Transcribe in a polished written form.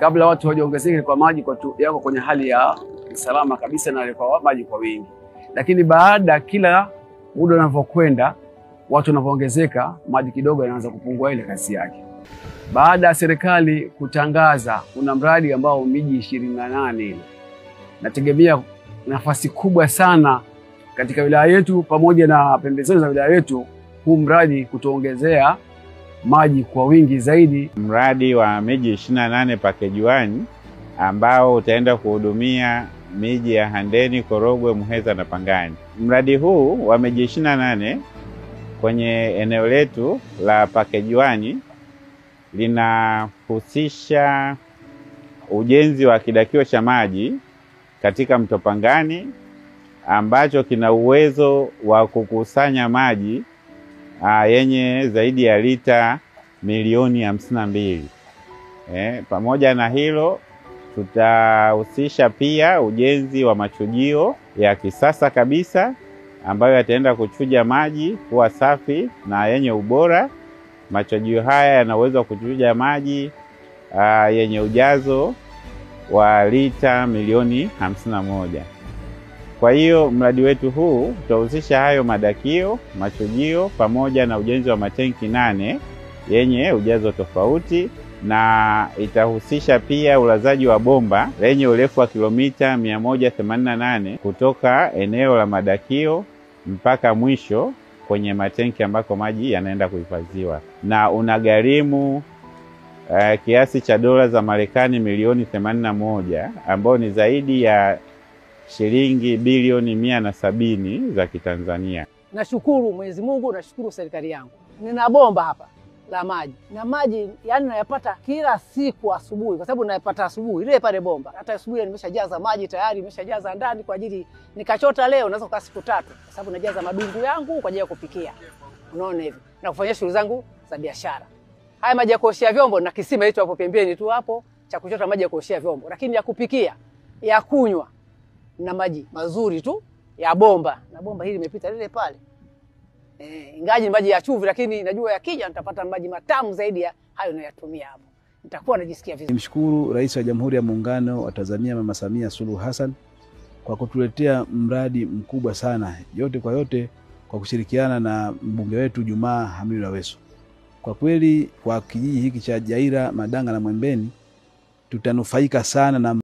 kabla watu hawajaongezeka kwa maji yako kwenye hali ya salama kabisa na kwa maji kwa wingi. Lakini baada kila muda unavyokwenda, watu wanavyoongezeka, maji kidogo yanaanza kupungua ile kasi yake. Baada ya serikali kutangaza kuna mradi ambao miji 28 nategemea nafasi kubwa sana katika wilaya yetu pamoja na pembezoni za wilaya yetu, huu mradi kutuongezea maji kwa wingi zaidi. Mradi wa miji 28 Package 1 ambao utaenda kuhudumia miji ya Handeni, Korogwe, Muheza na Pangani. Mradi huu wa miji 28 kwenye eneo letu la Package 1 linahusisha ujenzi wa kidakio cha maji katika mto Pangani ambacho kina uwezo wa kukusanya maji yenye zaidi ya lita milioni 52. Pamoja na hilo, tutahusisha pia ujenzi wa machujio ya kisasa kabisa ambayo yataenda kuchuja maji kuwa safi na yenye ubora. Machujio haya yana uwezo wa kuchuja maji yenye ujazo wa lita milioni 51. Kwa hiyo mradi wetu huu utahusisha hayo madakio, machujio pamoja na ujenzi wa matenki 8 yenye ujazo tofauti, na itahusisha pia ulazaji wa bomba lenye urefu wa kilomita 188 kutoka eneo la madakio mpaka mwisho kwenye matenki ambako maji yanaenda kuhifadhiwa, na unagharimu kiasi cha dola za Marekani milioni 81 ambao ni zaidi ya shilingi bilioni 170 za Kitanzania. Nashukuru Mwenyezi Mungu, nashukuru serikali yangu. Nina bomba hapa la maji. Na maji yani nayapata kila siku asubuhi, kwa sababu nayapata asubuhi ile pale bomba. Hata asubuhi nimeshajaza maji tayari, nimeshajaza ndani kwa ajili nikachota leo naweza kukaa siku 3, kwa sababu najaza madungu yangu kwa ajili ya kupikia. Unaona hivi. Na kufanya shughuli zangu za biashara. Haya maji ya kuoshia vyombo na kisima hicho hapo pembeni tu hapo cha kuchota maji ya kuoshia vyombo, lakini ya kupikia, ya kunywa na maji mazuri tu ya bomba. Na bomba hili limepita lile pale. Ingaji maji ya chumvi, lakini najua yakija nitapata maji matamu zaidi ya hayo ninayotumia hapo. Nitakuwa najisikia vizuri. Nimshukuru Rais wa Jamhuri ya Muungano wa Tanzania Mama Samia Suluhu Hassan kwa kutuletea mradi mkubwa sana, yote kwa yote kwa kushirikiana na mbunge wetu Jumaa Hamidu Aweso. Kwa kweli kwa kijiji hiki cha Jaira, Madanga na Mwembeni tutanufaika sana na